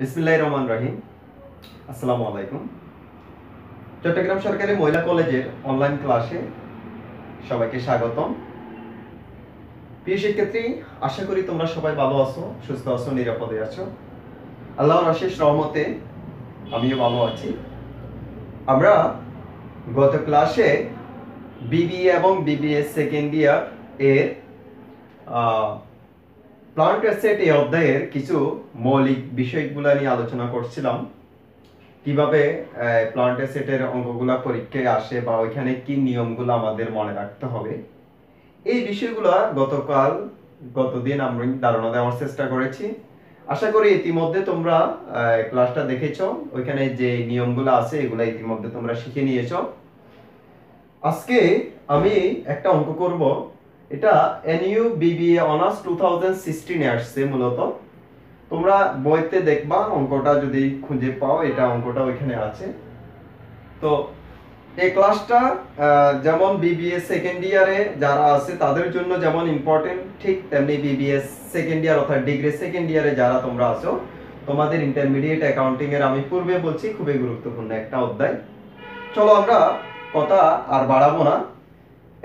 বিসমিল্লাহির রহমানির রহিম। আসসালামু আলাইকুম। চট্টগ্রাম সরকারি মহিলা কলেজের অনলাইন ক্লাসে সবাইকে স্বাগতম। প্রিয় শিক্ষার্থী, আশা করি তোমরা সবাই ভালো আছো, সুস্থ আছো, নিরাপদে আছো। আল্লাহর অশেষ রহমতে আমিও ভালো আছি। আমরা গত ক্লাসে বিবিএ এবং বিবিএস সেকেন্ড ইয়ার এর প্লান্ট অ্যাসেট এই অধ্যায়ের কিছু মৌলিক বিষয়গুলো নিয়ে আলোচনা করছিলাম। কিভাবে প্লান্ট অ্যাসেটের অঙ্কগুলা পরীক্ষায় আসে বা ওইখানে কি নিয়মগুলো আমাদের মনে রাখতে হবে, এই বিষয়গুলো গতদিন আমরা ধারণা দেওয়ার চেষ্টা করেছি। আশা করি ইতিমধ্যে তোমরা ক্লাসটা দেখেছো, ওইখানে যে নিয়মগুলো আছে এগুলো ইতিমধ্যে তোমরা শিখে নিয়েছো। আজকে আমি একটা অঙ্ক করব, এটা এনইউ বিবিএ অনার্স 2016 এ আসছে। মূলত তোমরা বইতে দেখবা, অঙ্কটা যদি খুঁজে পাও, এটা অঙ্কটা ওইখানে আছে। তো এই ক্লাসটা যেমন বিবিএ সেকেন্ড ইয়ারে যারা আছে তাদের জন্য যেমন ইম্পর্টেন্ট, ঠিক তেমনি বিবিএ সেকেন্ড ইয়ার অর্থাৎ ডিগ্রি সেকেন্ড ইয়ারে যারা তোমরা আছো, তোমাদের ইন্টারমিডিয়েট অ্যাকাউন্টিং এর আমি পূর্বে বলছি খুবই গুরুত্বপূর্ণ একটা অধ্যায়। চলো আমরা কথা আর বাড়াবো না,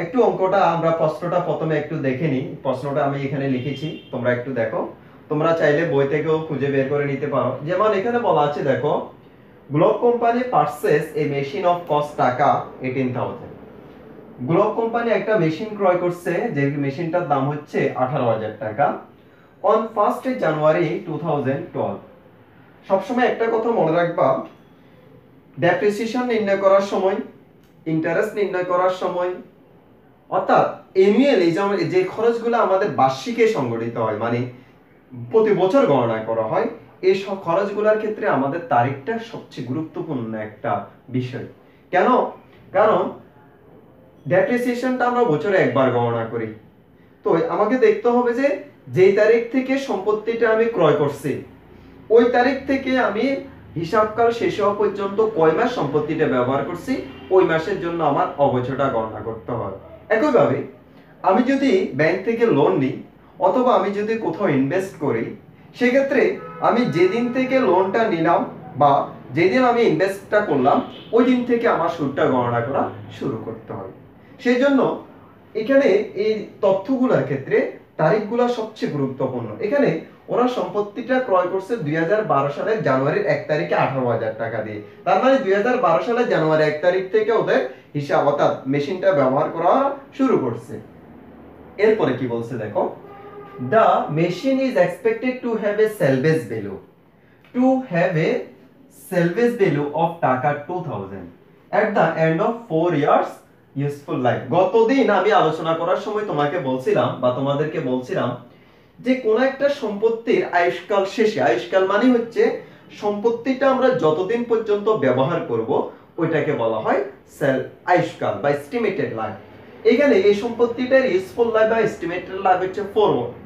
একটু অঙ্কটা আমরা প্রশ্নটা প্রথমে একটু দেখে নিই। প্রশ্নটা আমি এখানে লিখেছি, তোমরা একটু দেখো। তোমরা চাইলে বই থেকেও খুঁজে বের করে নিতে পারো। যেমন এখানে বলা আছে, দেখো, globe company purchase A machine of cost টাকা 18,000। গ্লোব কোম্পানি একটা মেশিন ক্রয় করছে, যে মেশিনটার দাম হচ্ছে 18,000 টাকা অন 1st জানুয়ারি 2012। সবসময় একটা কথা মনে রাখবা, ডেপ্রিসিয়েশন নির্ণয় করার সময়, ইন্টারেস্ট নির্ণয় করার সময়, অর্থাৎ অ্যানুয়াল যে খরচগুলো আমাদের বার্ষিকে সংগঠিত হয়, মানে প্রতি বছর গণনা করা হয়, এই সব খরচগুলোর ক্ষেত্রে আমাদের তারিখটা সবচেয়ে গুরুত্বপূর্ণ একটা বিষয়। কেন? কারণ ডেপ্রিসিয়েশনটা আমরা বছরে একবার গণনা করি। তো আমাকে দেখতে হবে যে যেই তারিখ থেকে সম্পত্তিটা আমি ক্রয় করছি, ওই তারিখ থেকে আমি হিসাবকাল শেষ হওয়া পর্যন্ত কয় মাস সম্পত্তিটা ব্যবহার করছি, ওই মাসের জন্য আমার অবচয়টা গণনা করতে হয়। একইভাবে আমি যদি ব্যাংক থেকে লোন নিই অথবা আমি যদি কোথাও ইনভেস্ট করি, সেক্ষেত্রে আমি যেদিন থেকে লোনটা নিলাম বা যেদিন আমি ইনভেস্টটা করলাম, ওই দিন থেকে আমার সুদটা গণনা করা শুরু করতে হয়। সেই জন্য এখানে এই তথ্যগুলোর ক্ষেত্রে তারিখগুলো সবচেয়ে গুরুত্বপূর্ণ। এখানে ওরা সম্পত্তিটা ক্রয় করছে 2012 সালের জানুয়ারির 1 তারিখে 18,000 টাকা দিয়ে। তার মানে 2012 সালের জানুয়ারি 1 তারিখ থেকে ওদের হিসাব, অর্থাৎ মেশিনটা ব্যবহার করা শুরু করছে। এরপরে কি বলছে দেখো, the machine is expected to have a salvage value of টাকা 2000 at the end of 4 years useful life। গতদিন আমি আলোচনা করার সময় তোমাকে বলছিলাম বা তোমাদেরকে বলছিলাম যে কোন একটা সম্পত্তির আয়ুষ্কাল শেষে, আয়ুষ্কাল মানে হচ্ছে সম্পত্তিটা আমরা যতদিন পর্যন্ত ব্যবহার করব ওইটাকে বলা হয় আয়ুষ্কাল বা এস্টিমেটেড লাইফ। এখানে এই সম্পত্তিটার ইউজফুল লাইফ বা এস্টিমেটেড লাইফ হচ্ছে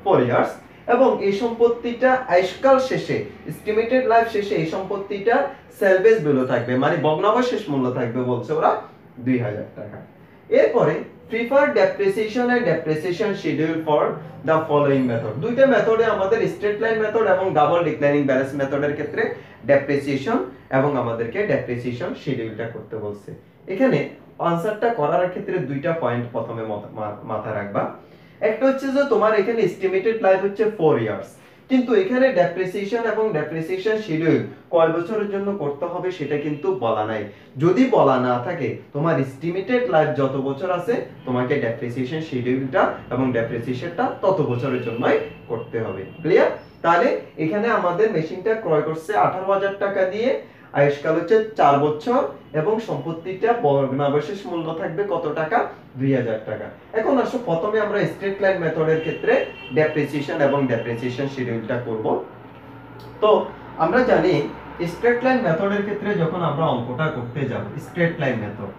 4 ইয়ার্স, এবং এই সম্পত্তিটা আয়ুষ্কাল শেষে, এস্টিমেটেড লাইফ শেষে এই সম্পত্তিটা সেলভেজ ভ্যালু থাকবে, মানে ভগ্নাবশেষ মূল্য থাকবে বলছে ওরা 2000 টাকা। এরপরে prefer depreciation and depreciation schedule for the following method. দুইটা মেথডে আমাদের স্ট্রেট লাইন মেথড এবং ডাবল ডিক্লাইনিং ব্যালেন্স মেথডের ক্ষেত্রে ডেপ্রিসিয়েশন এবং আমাদেরকে ডেপ্রিসিয়েশন শিডিউলটা করতে বলছে। এখানে আনসারটা করার ক্ষেত্রে দুইটা পয়েন্ট প্রথমে মাথায় রাখবা। একটা হচ্ছে যে তোমার এখানে এস্টিমেটেড লাইফ হচ্ছে 4 ইয়ার্স, কিন্তু এখানে ডেপ্রিসিয়েশন এবং ডেপ্রিসিয়েশন শিডিউল কয় বছরের জন্য করতে হবে সেটা কিন্তু বলা নাই। যদি বলা না থাকে, তোমার এস্টিমেটেড লাইফ যত বছর আছে তোমাকে ডেপ্রিসিয়েশন শিডিউলটা এবং ডেপ্রিসিয়েশনটা তত বছরের জন্যই করতে হবে। ক্লিয়ার? তাহলে এখানে আমাদের মেশিনটা ক্রয় করছে 18,000 টাকা দিয়ে, আয়ুষ্কাল হচ্ছে 4 বছর, এবং সম্পত্তিটা ভগ্নাবশেষ মূল্য থাকবে কত টাকা? 2000 টাকা। এখন আসো প্রথমে আমরা স্ট্রেট লাইন মেথডের ক্ষেত্রে ডেপ্রিসিয়েশন এবং ডেপ্রিসিয়েশন শিডিউলটা করব। তো আমরা জানি স্ট্রেট লাইন মেথডের ক্ষেত্রে যখন আমরা অঙ্কটা করতে যাব, স্ট্রেট লাইন মেথড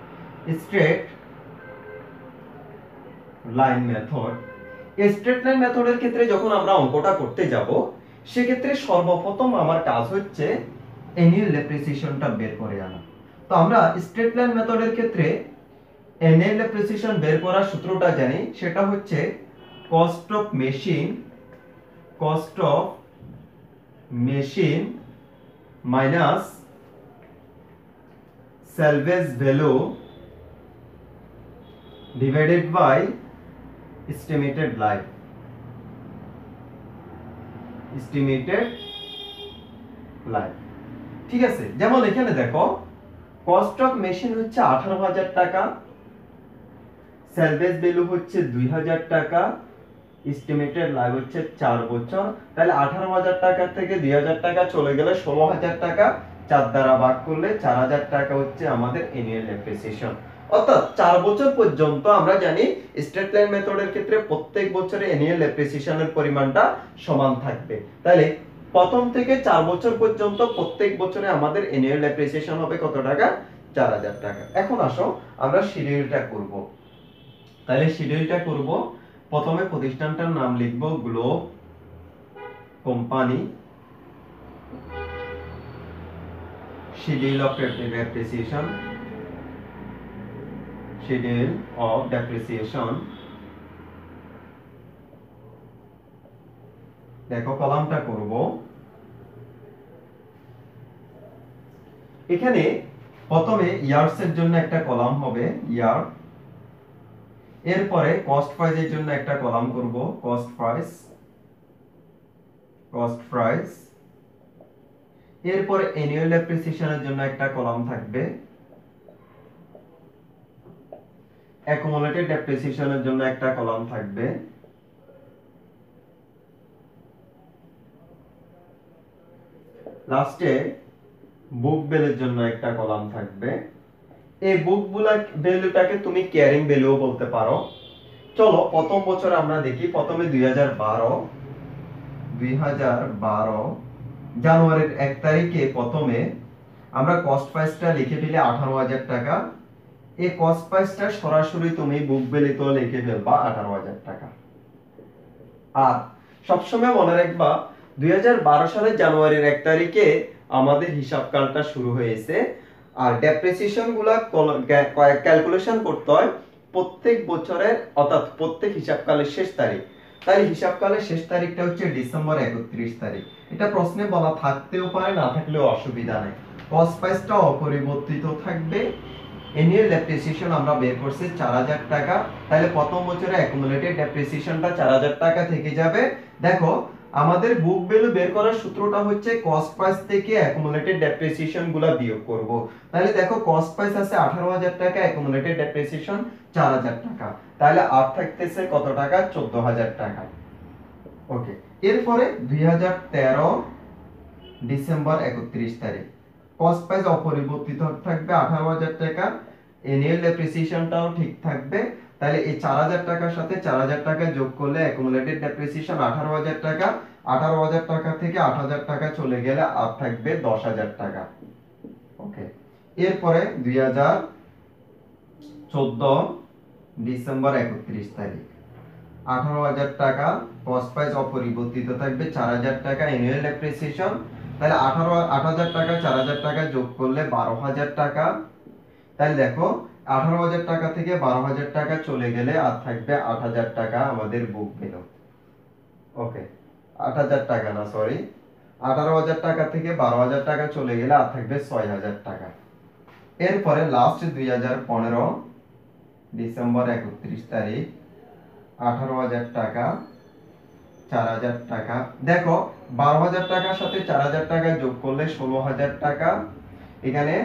মেথডের ক্ষেত্রে যখন আমরা অঙ্কটা করতে যাব, সেক্ষেত্রে সর্বপ্রথম আমার কাজ হচ্ছে অ্যানুয়াল ডেপ্রিসিয়েশনটা বের করে আনা। তো আমরা স্ট্রেট লাইন মেথডের ক্ষেত্রে অ্যানুয়াল ডেপ্রিসিয়েশন বের করার সূত্রটা জানি, সেটা হচ্ছে cost of machine minus salvage value divided by estimated life, ঠিক আছে। যেমন এখানে দেখো কস্ট অফ মেশিন হচ্ছে 18,000 টাকা, salvage value হচ্ছে 2,000 টাকা, এস্টিমেটেড লাইফ হচ্ছে 4 বছর। তাহলে 18,000 টাকা থেকে 2,000 টাকা চলে গেলে 16,000 টাকা, 4 দ্বারা ভাগ করলে 4,000 টাকা হচ্ছে আমাদের অ্যানুয়াল ডেপ্রিসিয়েশন। অর্থাৎ 4 বছর পর্যন্ত আমরা জানি স্ট্রেট লাইন মেথডের ক্ষেত্রে প্রত্যেক বছরে অ্যানুয়াল ডেপ্রিসিয়েশনের পরিমাণটা সমান থাকবে। তাহলে প্রথম থেকে 4 বছর পর্যন্ত প্রত্যেক বছরে আমাদের অ্যানুয়াল ডেপ্রিসিয়েশন হবে কত টাকা? 4,000 টাকা। এখন আসো আমরা শিডিউলটা করব। তাহলে শিডিউলটা করব, প্রথমে প্রতিষ্ঠানটার নাম লিখব globe company, schedule of depreciation, schedule of depreciation. দেখো কলামটা করব, এখানে প্রথমে ইয়ার্স এর জন্য একটা কলাম হবে ইয়ার, এরপরে কস্ট প্রাইসের জন্য একটা কলাম করব কস্ট প্রাইস, এরপরে অ্যানুয়াল ডেপ্রিসিয়েশনের জন্য একটা কলাম থাকবে, অ্যাকুমুলেটেড ডেপ্রিসিয়েশনের জন্য একটা কলাম থাকবে, লাস্টে বুক ভ্যালুর জন্য একটা কলাম থাকবে। এই বুক ভ্যালুটাকে তুমি ক্যারিং ভ্যালুও বলতে পারো। চলো প্রথম বছর আমরা দেখি, প্রথমে 2012 জানুয়ারির 1 তারিখে প্রথমে আমরা কস্ট প্রাইসটা লিখে ফেলে 18,000 টাকা। এই কস্ট প্রাইসটা সরাসরি তুমি বুক ভ্যালুতেও লিখে ফেলবা 18,000 টাকা। আর সবসময় মনে রাখবা 2012 সালের জানুয়ারির 1 তারিখে আমাদের হিসাব কালটা শুরু হয়েছে, আর ডেপ্রিসিয়েশন গুলা ক্যালকুলেশন করতে হয় প্রত্যেক বছরের, অর্থাৎ প্রত্যেক হিসাবকালের শেষ তারিখ। তাই হিসাবকালের শেষ তারিখটা হচ্ছে ডিসেম্বর 31 তারিখ। এটা প্রশ্নে বলা থাকতেও পারে, না থাকলেও অসুবিধা নেই। কস্ট প্রাইসটা অপরিবর্তিত থাকবে। অ্যানুয়াল ডেপ্রিসিয়েশন আমরা বের করছি 4,000 টাকা। তাহলে প্রথম বছরে অ্যাকুমুলেটেড ডেপ্রিসিয়েশনটা 4,000 টাকা থেকে যাবে। দেখো আমাদের বুক ভ্যালু বের করার সূত্রটা হচ্ছে কস্ট প্রাইস থেকে অ্যাকুমুলেটেড ডেপ্রিসিয়েশন গুলা বিয়োগ করব। তাহলে দেখো কস্ট প্রাইস আছে 18,000 টাকা, অ্যাকুমুলেটেড ডেপ্রিসিয়েশন 4,000 টাকা, তাহলে আর থাকতেছে কত টাকা? 14,000 টাকা। ওকে, এরপরে 2013 ডিসেম্বর 31 তারিখ কস্ট প্রাইস অপরিবর্তিত থাকবে 18,000 টাকা, অ্যানুয়াল ডেপ্রিসিয়েশনটাও ঠিক থাকবে। তাহলে এই 4,000 টাকার সাথে 4,000 টাকা যোগ করলে অ্যাকুমুলেটেড ডেপ্রিসিয়েশন 18,000 টাকা, 18,000 টাকা থেকে 8,000 টাকা চলে গেলে আর থাকবে 10,000 টাকা। ওকে, এরপরে 2014 ডিসেম্বর 31 তারিখ 18,000 টাকা, কস্ট প্রাইস অপরিবর্তিত থাকবে 4,000 টাকা, অ্যানুয়াল ডেপ্রিসিয়েশন তাহলে 8,000 টাকা 4,000 টাকা যোগ করলে 12,000 টাকা। তাহলে দেখো 18,000 টাকা থেকে 12,000 টাকা চলে গেলে আর থাকবে 8,000 টাকা আমাদের বুক ভ্যালু। ওকে, 8,000 টাকা না, সরি, 18,000 টাকা থেকে 12,000 টাকা চলে গেলে আর থাকবে 6,000 টাকা। এরপরে লাস্ট 2015 ডিসেম্বর 31 তারিখ 18,000 টাকা, 4,000 টাকা। দেখো 12,000 টাকার সাথে 4,000 টাকা যোগ করলে 16,000 টাকা। এখানে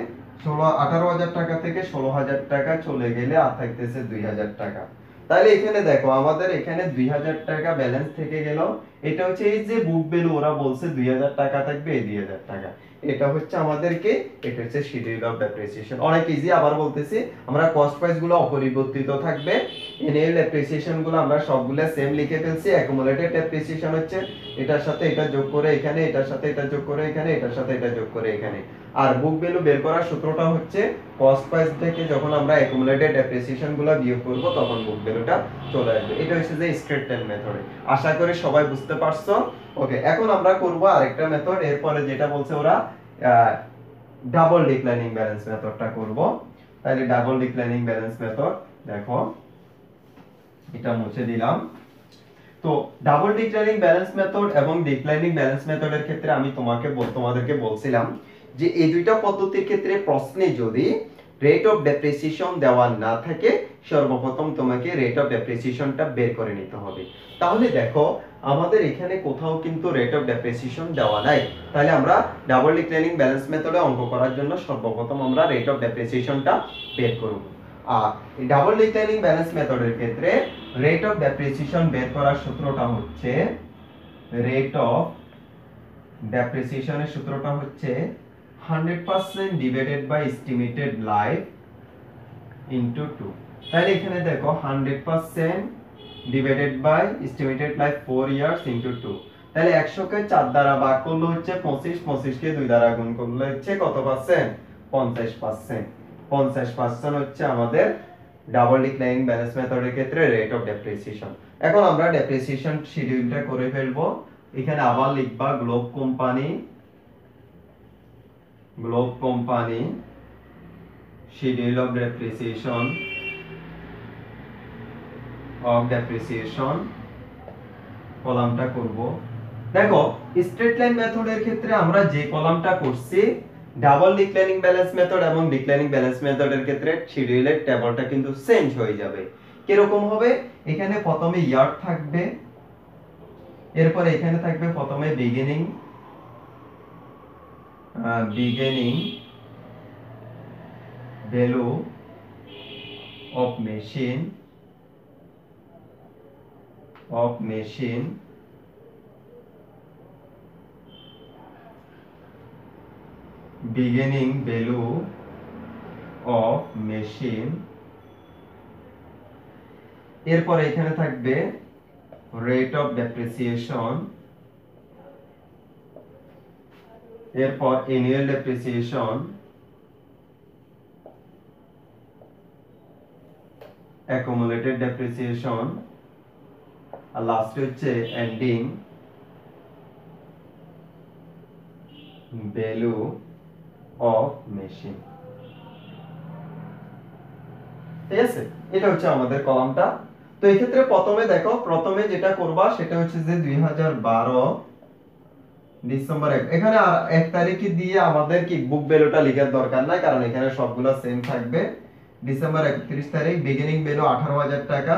18,000 টাকা থেকে 16,000 টাকা চলে গেলে আর থাকতেছে 2,000 টাকা। তাহলে এখানে দেখো আমাদের এখানে 2,000 টাকা ব্যালেন্স থেকে গেল। এটা হচ্ছে এই যে বুক ভ্যালু ওরা বলছে 2,000 টাকা থাকবে, এই 2,000 টাকা এটা হচ্ছে আমাদেরকে, এটা হচ্ছে শিডিউল অফ ডেপ্রিসিয়েশন। অনেক ইজি, আবার বলতেছি আমরা কস্ট প্রাইস গুলো অপরিবর্তিত থাকবে, অ্যানুয়াল ডেপ্রিসিয়েশন গুলো আমরা সবগুলো সেম লিখে ফেলছি। অ্যাকুমুলেটেড ডেপ্রিসিয়েশন হচ্ছে এটার সাথে এটা যোগ করে এখানে, এটার সাথে এটা যোগ করে এখানে, এটার সাথে এটা যোগ করে এখানে। আর বুক ভ্যালু বের করার সূত্রটা হচ্ছে কস্ট প্রাইস থেকে যখন আমরা অ্যাকুমুলেটেড ডেপ্রিসিয়েশন গুলো বিয়োগ করব তখন বুক ভ্যালুটা চলে আসবে। এটা হচ্ছে যে স্ট্রেট লাইন মেথড। আশা করি সবাই বুঝতে পারছো। ওকে, এখন আমরা করব আরেকটা মেথড, এরপরে যেটা বলছে ওরা ডাবল ডিক্লাইনিং ব্যালেন্স মেথডটা করব। তাহলে ডাবল ডিক্লাইনিং ব্যালেন্স মেথড, দেখো এটা মুছে দিলাম। তো ডাবল ডিক্লাইনিং ব্যালেন্স মেথড এবং ডিক্লাইনিং ব্যালেন্স মেথডের ক্ষেত্রে আমি তোমাদেরকে বলছিলাম যে এই দুইটা পদ্ধতির ক্ষেত্রে প্রশ্নে যদি রেট অফ ডেপ্রিসিয়েশন দেওয়া না থাকে সর্বপ্রথম তোমাকে রেট অফ ডেপ্রিসিয়েশনটা বের করে নিতে হবে। তাহলে দেখো আমাদের এখানে কোথাও কিন্তু রেট অফ ডেপ্রিসিয়েশন দেওয়া নাই, তাহলে আমরা ডাবল ডিক্লাইনিং ব্যালেন্স মেথডে অঙ্ক করার জন্য সর্বপ্রথম আমরা রেট অফ ডেপ্রিসিয়েশনটা বের করব। আর ডাবল ডিক্লাইনিং ব্যালেন্স মেথডের ক্ষেত্রে রেট অফ ডেপ্রিসিয়েশন বের করার সূত্রটা হচ্ছে রেট অফ ডেপ্রিসিয়েশনের সূত্রটা হচ্ছে 100% divided by estimated life into 2। তাহলে এখানে দেখো 100% divided by estimated life 4 years into 2। তাহলে 100 কে 4 দ্বারা ভাগ করলে হচ্ছে 25, 25 কে 2 দ্বারা গুণ করলে হচ্ছে কত পার্সেন্ট? 50%। 50% হচ্ছে আমাদের ডাবল ডিক্লাইনিং ব্যালেন্স মেথডের ক্ষেত্রে রেট অফ ডেপ্রিসিয়েশন। এখন আমরা ডেপ্রিসিয়েশন শিডিউলটা করে ফেলবো। এখানে আবার লিখবা globe company schedule of depreciation কলামটা করব। দেখো স্ট্রেট লাইন মেথডের ক্ষেত্রে আমরা যে কলামটা করছি ডাবল ডিক্লাইনিং ব্যালেন্স মেথড এবং ডিক্লাইনিং ব্যালেন্স মেথডের ক্ষেত্রে শিডিউলের টেবলটা কিন্তু চেঞ্জ হয়ে যাবে। কি রকম হবে? এখানে প্রথমে ইয়ার থাকবে, এরপর এখানে থাকবে প্রথমে beginning value of machine beginning value of machine, এরপর এখানে থাকবে rate of depreciation, এরপর annual depreciation, accumulated depreciation, আর লাস্ট হচ্ছে ending value of machine। ঠিক আছে, এটা হচ্ছে আমাদের কলামটা। তো এই ক্ষেত্রে প্রথমে দেখো, প্রথমে যেটা করবা সেটা হচ্ছে যে 2012 ডিসেম্বর 1, এখানে 1 তারিখে দিয়ে আমাদের কি বুক ভ্যালুটা লেখার দরকার নাই, কারণ এখানে সবগুলো সেম থাকবে। ডিসেম্বর 31 তারিখ বিগিনিং ভ্যালু 18,000 টাকা,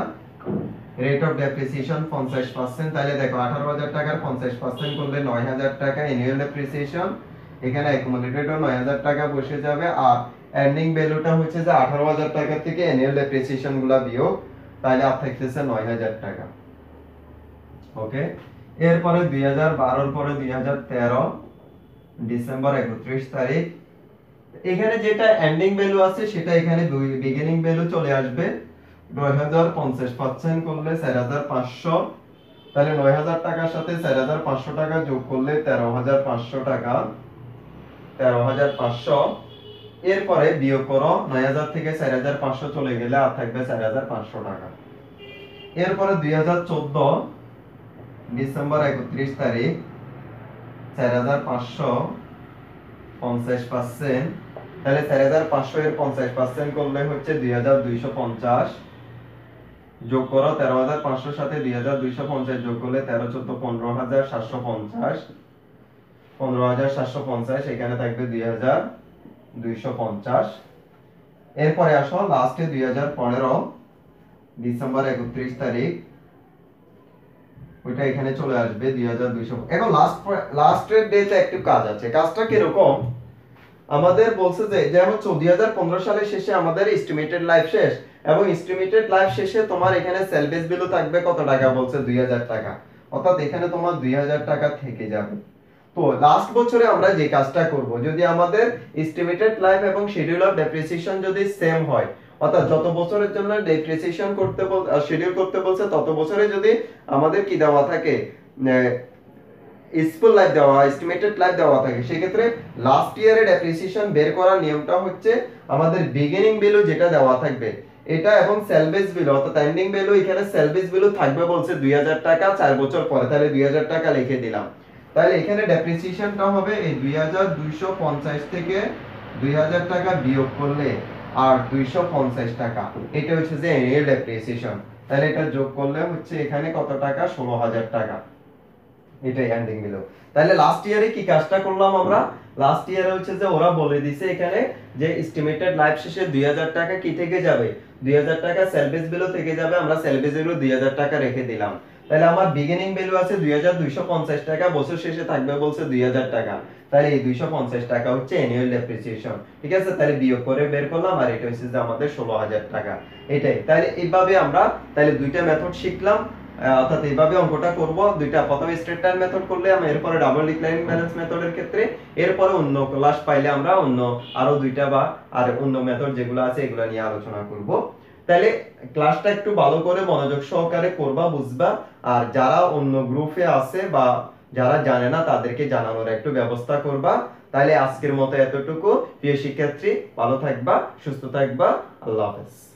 রেট অফ ডেপ্রিসিয়েশন 50%। তাহলে দেখো 18,000 টাকার 50% করলে 9,000 টাকা অ্যানুয়াল ডেপ্রিসিয়েশন, এখানে অ্যাকুমুলেটেডও 9,000 টাকা বসে যাবে। আর এন্ডিং ভ্যালুটা হচ্ছে যে 18,000 টাকা থেকে অ্যানুয়াল ডেপ্রিসিয়েশন গুলা বিয়োগ, তাহলে আর থাকতেছে 9,000 টাকা। ওকে, এরপরে 2012 এর পরে 2013 ডিসেম্বর 31 তারিখ, এখানে যেটা এন্ডিং ভ্যালু আছে সেটা এখানে বিগিনিং ভ্যালু চলে আসবে। 9,000 50% করলে 4,500, তাহলে 9,000 টাকার সাথে 4,500 টাকা যোগ করলে 13,500 টাকা, 13,500। এরপরে বিয়োগ করো, 9,000 থেকে 4,500 চলে গেলে আর থাকবে 4,500 টাকা। এরপরে 2014 ডিসেম্বর 31 তারিখ 4,500 50%, তাহলে 4,500 এর 50% করলে হচ্ছে 2,250, যোগ করো 13,500 সাথে 2,250 যোগ করলে 13 14 15,750, 15,750, এখানে থাকবে 2,250। এরপরে আসো লাস্টে 2015 ডিসেম্বর 31 তারিখ, ওইটা এখানে চলে আসবে 2,200। এখন লাস্টের ডেতে একটু কাজ আছে। কাজটা কি রকম? আমাদের বলছে যে যেমন 2015 সালের শেষে আমাদের এস্টিমেটেড লাইফ শেষ, এবং এস্টিমেটেড লাইফ শেষে তোমার এখানে সেলভেজ ভ্যালু থাকবে কত টাকা? বলছে 2,000 টাকা, অর্থাৎ এখানে তোমার 2,000 টাকা থেকে যাবে। তো লাস্ট বছরে আমরা যে কাজটা করব, যদি আমাদের এস্টিমেটেড লাইফ এবং শিডিউল অফ ডেপ্রিসিয়েশন যদি সেম হয়, অর্থাৎ যত বছরের জন্য ডেপ্রিসিয়েশন করতে শিডিউল করতে বলছে তত বছরে যদি আমাদের কি দেওয়া থাকে, ইউজফুল লাইফ দেওয়া, এস্টিমেটেড লাইফ দেওয়া থাকে, সেক্ষেত্রে লাস্ট ইয়ারে ডেপ্রিসিয়েশন বের করার নিয়মটা হচ্ছে আমাদের বিগিনিং ভ্যালু যেটা দেওয়া থাকবে এটা এবং সেলভেজ ভ্যালু, অর্থাৎ এন্ডিং ভ্যালু, এখানে সেলভেজ ভ্যালু থাকবে বলছে 2,000 টাকা 4 বছর পরে, তাহলে 2,000 টাকা লিখে দিলাম। তাহলে এখানে ডেপ্রিসিয়েশনটা হবে এই 2,250 থেকে 2,000 টাকা বিয়োগ করলে আর 250 টাকা, এটা হচ্ছে যে অ্যানুয়াল ডেপ্রিসিয়েশন। তাহলে এটা যোগ করলে হচ্ছে এখানে কত টাকা? 16,000 টাকা, এটাই এন্ডিং ভ্যালু। তাহলে লাস্ট ইয়ারে কি কাজটা করলাম আমরা? লাস্ট ইয়ারে হচ্ছে যে ওরা বলে দিছে এখানে যে এস্টিমেটেড লাইফ শেষে 2000 টাকা কি থেকে যাবে, 2000 টাকা সেলভেজ ভ্যালু থেকে যাবে, আমরা সেলভেজ ভ্যালু 2000 টাকা রেখে দিলাম। তাহলে আমার বিগিনিং ভ্যালু আছে 2250 টাকা, বছর শেষে থাকবে বলছে 2000 টাকা। তাহলে এই 250 টাকা হচ্ছে অ্যানুয়াল ডেপ্রিসিয়েশন, ঠিক আছে। তাহলে বিয়োগ করে বের করলাম, আর এটা হচ্ছে যে আমাদের 16000 টাকা। এটাই, তাহলে এইভাবে আমরা তাহলে দুইটা মেথড শিখলাম। অর্থাৎ এইভাবে অঙ্কটা করব, দুইটা, প্রথমে স্ট্রেট লাইন মেথড করলে আমরা এরপরে ডাবল ডিক্লাইনিং ব্যালেন্স মেথডের ক্ষেত্রে, এরপরে অন্য ক্লাস পাইলে আমরা অন্য আরো দুইটা বা আর অন্য মেথড যেগুলো আছে এগুলো নিয়ে আলোচনা করব। তাহলে ক্লাসটা একটু ভালো করে মনোযোগ সহকারে করবা, বুঝবা। আর যারা অন্য গ্রুপে আছে বা যারা জানে না তাদেরকে জানানোর একটু ব্যবস্থা করবা। তাহলে আজকের মতো এতটুকু। প্রিয় শিক্ষার্থী, ভালো থাকবা, সুস্থ থাকবা। আল্লাহ হাফেজ।